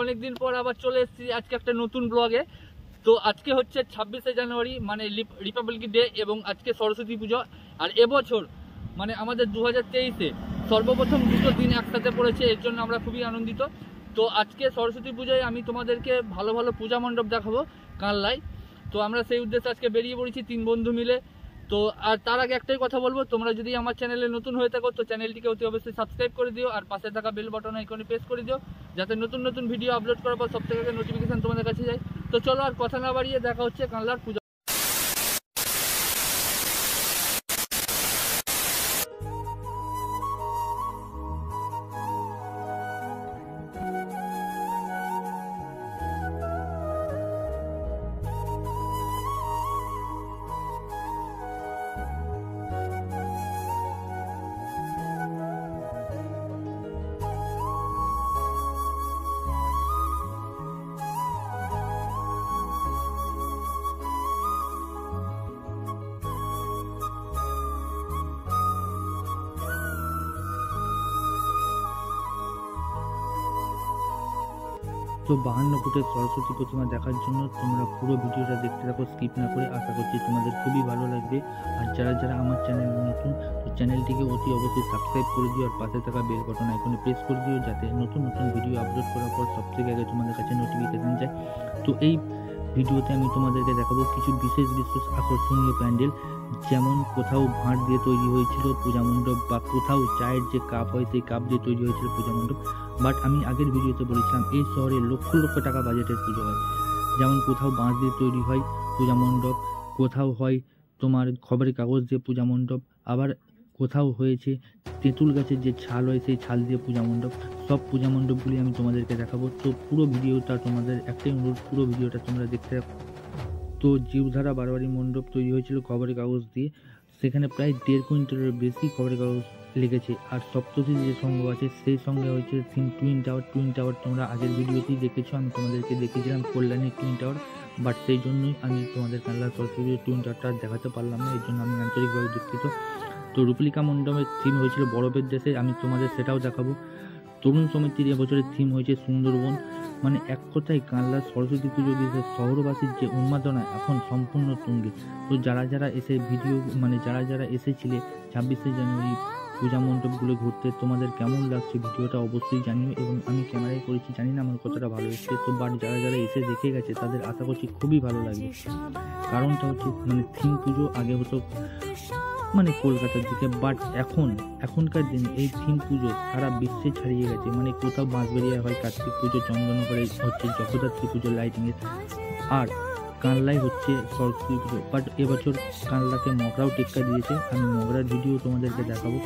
অনেকদিন পর আবার চলে এসেছি আজকে একটা নতুন ব্লগে। তো আজকে হচ্ছে 26শে জানুয়ারি মানে রিপাবলিক ডে এবং আজকে সরস্বতী পুজো। আর এবছর মানে আমাদের 2023-এ সর্বপ্রথম দুটো দিন একসাথে পড়েছে, এর জন্য আমরা খুবই আনন্দিত। তো আজকে সরস্বতী পুজোয় আমি তোমাদেরকে ভালো ভালো পূজা মণ্ডপ দেখাবো কানলায়। তো আমরা সেই উদ্দেশ্যে আজকে বেরিয়ে পড়েছি 3 বন্ধু মিলে। তো আর তার আগে একটাই কথা বলবো, তোমরা যদি আমার চ্যানেলে নতুন হয়ে থাকো তো চ্যানেলটিকে অতি অবশ্যই সাবস্ক্রাইব করে দিও আর পাশে থাকা বেল বাটন আইকনে প্রেস করে দিও, যাতে নতুন নতুন ভিডিও আপলোড করার পর সব থেকে আগে নোটিফিকেশন তোমাদের কাছে যায়। তো চলো আর কথা না বাড়িয়ে দেখা হচ্ছে কানলার পূজা। তো 52 ফুটের সরস্বতী প্রতিমা দেখার জন্য তোমরা পুরো ভিডিওটা দেখতে থাকো, স্কিপ না করে। আশা করছি তোমাদের খুবই ভালো লাগবে। আর যারা যারা আমার চ্যানেলে নতুন, তো চ্যানেলটিকে অতি অবশ্যই সাবস্ক্রাইব করে দিও আর পাশে থাকা বেল বাটন আইকনে প্রেস করে দিও, যাতে নতুন নতুন ভিডিও আপলোড করার পর সবথেকে আগে তোমাদের কাছে নোটিফিকেশন যায়। তো এই ভিডিওতে আমি তোমাদেরকে দেখাবো কিছু বিশেষ বিশেষ আকর্ষণীয় প্যান্ডেল, যেমন কোথাও ভাঁড় দিয়ে তৈরি হয়েছিল পূজা মণ্ডপ, বা কোথাও চায়ের যে কাপ হয় সেই কাপ দিয়ে তৈরি হয়েছিল পূজা মণ্ডপ। বাট আমি আগের ভিডিওতে বলেছিলাম এই শহরে লক্ষ লক্ষ টাকা বাজেটের পুজো হয়। যেমন কোথাও বাঁশ দিয়ে তৈরি হয় পূজা মণ্ডপ, কোথাও হয় তোমার খবরের কাগজ দিয়ে পূজা মণ্ডপ, আবার কোথাও হয়েছে তেঁতুল গাছের যে ছাল হয় সেই ছাল দিয়ে পূজা মণ্ডপ। সব পূজা মণ্ডপগুলি আমি তোমাদেরকে দেখাবো। তো পুরো ভিডিওটা তোমাদের একটাই অনুরোধ, পুরো ভিডিওটা তোমরা দেখতে থাকো। তো জীবধারা বারোয়ারি মণ্ডপ তৈরি হয়েছিল খবরের কাগজ দিয়ে, সেখানে প্রায় 1.5 কুইন্টালের বেশি খবরের কাগজ লেগেছে। আর সপ্তশী যে সংঘ আছে সেই সঙ্গে হয়েছে টুইন টাওয়ার তোমরা আগের ভিডিওতেই দেখেছো, আমি তোমাদেরকে দেখেছিলাম কল্যাণীর টুইন টাওয়ার। বাট সেই জন্যই আমি তোমাদের কানলা সরস্বতী টুইন টাওয়ারটা দেখাতে পারলাম না, এর জন্য আমি আন্তরিকভাবে দুঃখিত। তো রূপলিকা মণ্ডপের থিম হয়েছিল বরফের দেশে, আমি তোমাদের সেটাও দেখাবো। তরুণ সমিতির এবছরের থিম হয়েছে সুন্দরবন। মানে এক কথায় কানলার সরস্বতী পুজো বিষয়ে শহরবাসীর যে উন্মাদনা এখন সম্পূর্ণ তুঙ্গে। তো যারা যারা এসে ভিডিও মানে যারা যারা এসেছিলে 26শে জানুয়ারি পূজা মণ্ডপগুলো ঘুরতে, তোমাদের কেমন লাগছে ভিডিওটা অবশ্যই জানিও। এবং আমি ক্যামেরায় করেছি, জানি না আমার কতটা ভালো এসেছে। তো বাট যারা যারা এসে দেখে গেছে তাদের আশা করছি খুবই ভালো লাগবে। কারণটা হচ্ছে মানে থিম পুজো আগে হতো মানে কলকাতার দিকে, বাট এখনকার দিনে এই থিম পুজো সারা বিশ্বে ছাড়িয়ে গেছে। মানে কোথাও বাঁশবেড়িয়া হয় কার্তিক পুজো, চন্দননগরে হচ্ছে জগদ্ধাত্রী পুজো লাইটিংয়ের, আর কানলায় হচ্ছে সরস্বতী পুজো। বাট এবছর কানলাতে মগরাও টেক্কা দিয়েছে, আমি মগরার ভিডিও তোমাদেরকে দেখাবো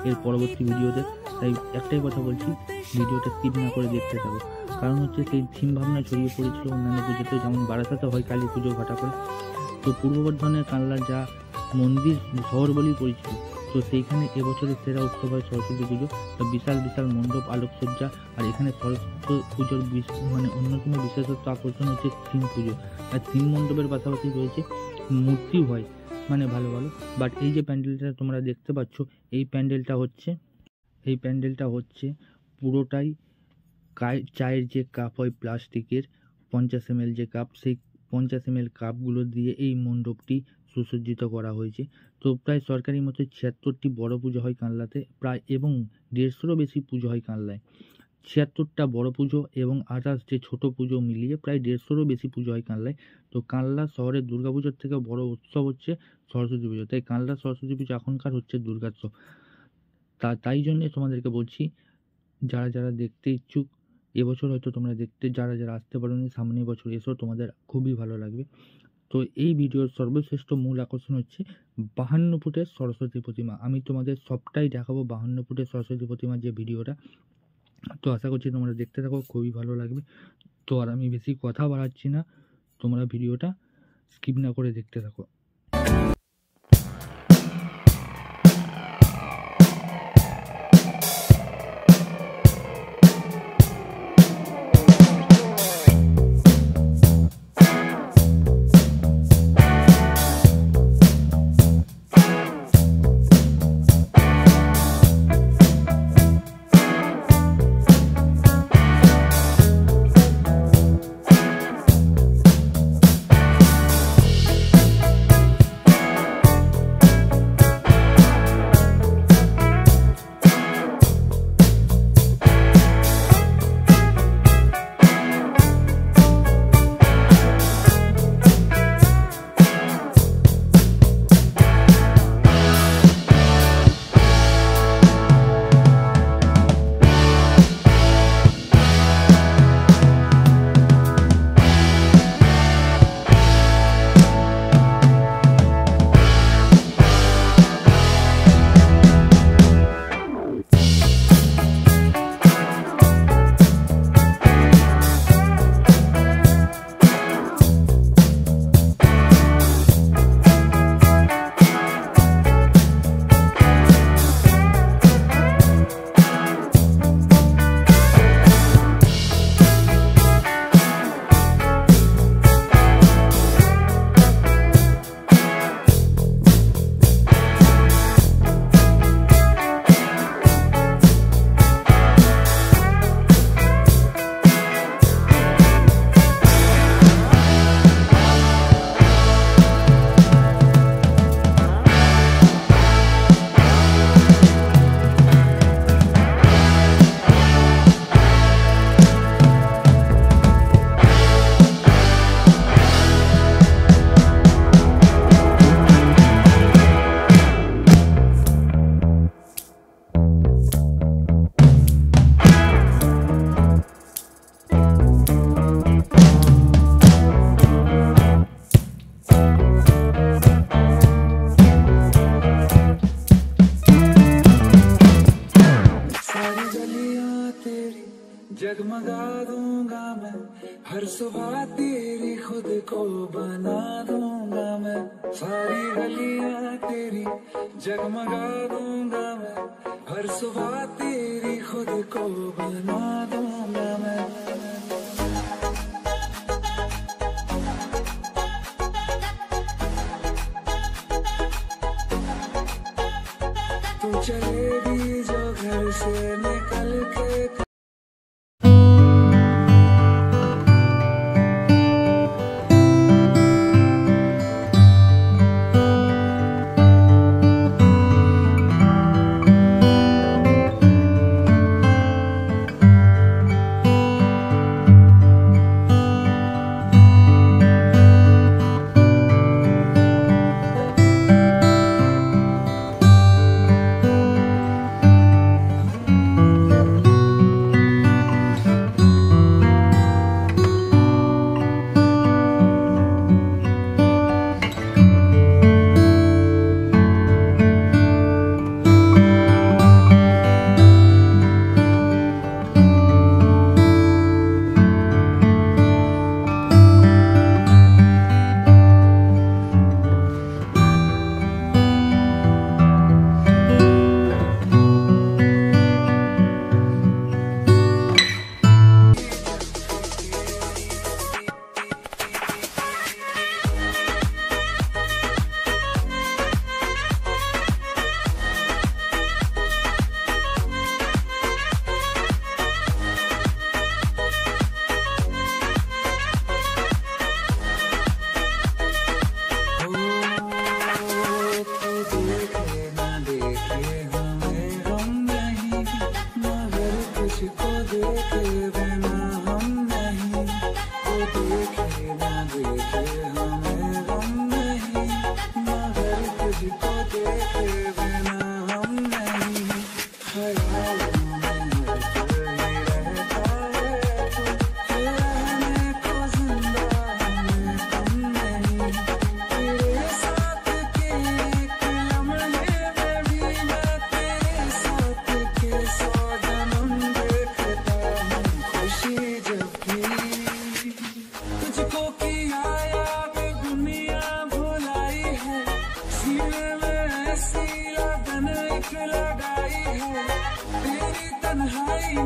এর পরবর্তী ভিডিওতে। তাই একটাই কথা বলছি, ভিডিওটা স্কিপ না করে দেখতে থাকো। কারণ হচ্ছে সেই থিম ভাবনা ছড়িয়ে পড়েছিল অন্যান্য পুজোতে, যেমন বারাসাতে হয় কালী পুজো ঘটা করে। তো পূর্ব বর্ধমানের কানলার যা মন্দির শহর বলেই পরিচিত, তো সেইখানে এবছরের সেরা উৎসব হয় সরস্বতী পুজো। তো বিশাল বিশাল মণ্ডপ, আলোকসজ্জা, আর এখানে সরস্বতী পুজোর মানে অন্যতম বিশেষত্ব আকর্ষণ হচ্ছে থিম পুজো। আর থিম মণ্ডপের পাশাপাশি রয়েছে মূর্তিও হয় মানে ভালো ভালো। বাট এই যে প্যান্ডেলটা তোমরা দেখতে পাচ্ছ, এই প্যান্ডেলটা হচ্ছে পুরোটাই চায়ের যে কাপ হয় প্লাস্টিকের 50 ml যে কাপ, সেই 50 ml কাপগুলো দিয়ে এই মণ্ডপটি সুসজ্জিত করা হয়েছে। তো প্রায় সরকারি মতে 76টি বড় পুজো হয় কানলাতে প্রায়, এবং 150-এরও বেশি পুজো হয় কানলায়। 76টা বড় পুজো এবং 28 যে ছোট পুজো মিলিয়ে প্রায় 150-এরও বেশি পুজো হয় কানলায়। তো কানলা শহরের দুর্গাপুজোর থেকে বড় উৎসব হচ্ছে সরস্বতী পুজো, তাই কানলা সরস্বতী পুজো এখনকার হচ্ছে দুর্গোৎসব। তাই জন্যে তোমাদেরকে বলছি, যারা যারা দেখতে ইচ্ছুক এবছর হয়তো তোমরা দেখতে, যারা যারা আসতে পারোনি সামনের বছর এসো, তোমাদের খুবই ভালো লাগবে। তো এই ভিডিওর সর্বশ্রেষ্ঠ মূল আকর্ষণ হচ্ছে 52 ফুটের সরস্বতী প্রতিমা। আমি তোমাদের সবটাই দেখাবো 52 ফুটের সরস্বতী প্রতিমার যে ভিডিওটা। তো আশা করছি তোমরা দেখতে থাকো, খুবই ভালো লাগবে। তো আর আমি বেশি কথা বাড়াচ্ছি না, তোমরা ভিডিওটা স্কিপ না করে দেখতে থাকো। जगमगा दूंगा मैं हर सुबह तेरी, खुद को बना दूंगा मैं सारी गलियां तेरी। जगमगा दूंगा मैं हर सुबह तेरी, खुद को बना दूंगा मैं। तू चलेगी जो घर से निकल के।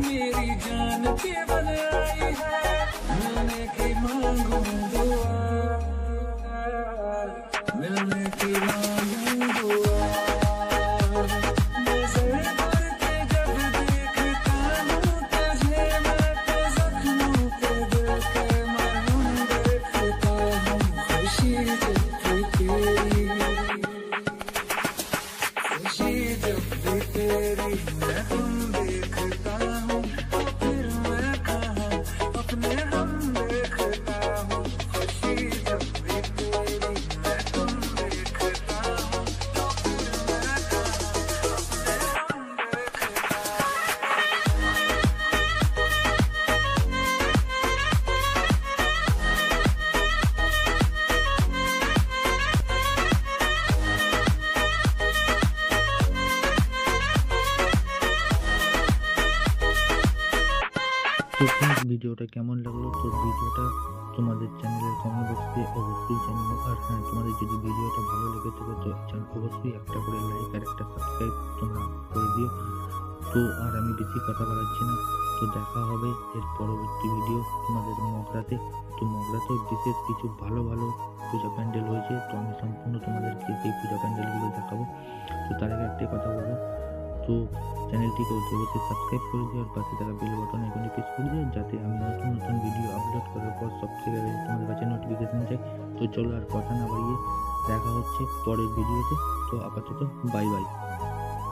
मेरी जान के बन आई है, मिलने की मांगू दुआ, मिलने की मांगू दुआ। नजर करके जब देखता हूँ तुझे, मैं तो जख्मों पे दिल के मरहम देखता हूँ। खुशी जब भी तेरी, खुशी जब भी तेरी मैं तुम देखता हूँ, तो फिर मैं कहाँ अपने हम देखता हूँ। खुशी जब भी तेरी मैं तुम देखता हूँ, तो फिर मैं कहाँ अपने हम देखता তো ফ্রেন্ডস, ভিডিওটা কেমন লাগলো? তো ভিডিওটা তোমাদের চ্যানেলের কমেন্ট বক্সে অবশ্যই জানিও। আর হ্যাঁ, তোমাদের যদি ভিডিওটা ভালো লেগে থাকে তো অবশ্যই একটা করে লাইক আর একটা সাবস্ক্রাইব তোমরা করে দিও। তো আর আমি বেশি কথা বাড়াচ্ছি না, তো দেখা হবে এর পরবর্তী ভিডিও তোমাদের মগরাতে। তো মগরাতেও বিশেষ কিছু ভালো ভালো পূজা প্যান্ডেল হয়েছে, তো আমি সম্পূর্ণ তোমাদেরকে সেই পূজা প্যান্ডেলগুলো দেখাবো। তো তার আগে একটাই কথা বলবো, তো চ্যানেলটিকে অবশ্যই সাবস্ক্রাইব করে দিও আর পাশে থাকা বেল বাটন আইকনটি প্রেস করে দিও, যাতে আমি নতুন নতুন ভিডিও আপলোড করার পর সবথেকে আগে তোমাদের কাছে নোটিফিকেশন যায়। তো চলো আর কথা না বাড়িয়ে দেখা হচ্ছে পরের ভিডিওতে। তো আপাতত বাই বাই।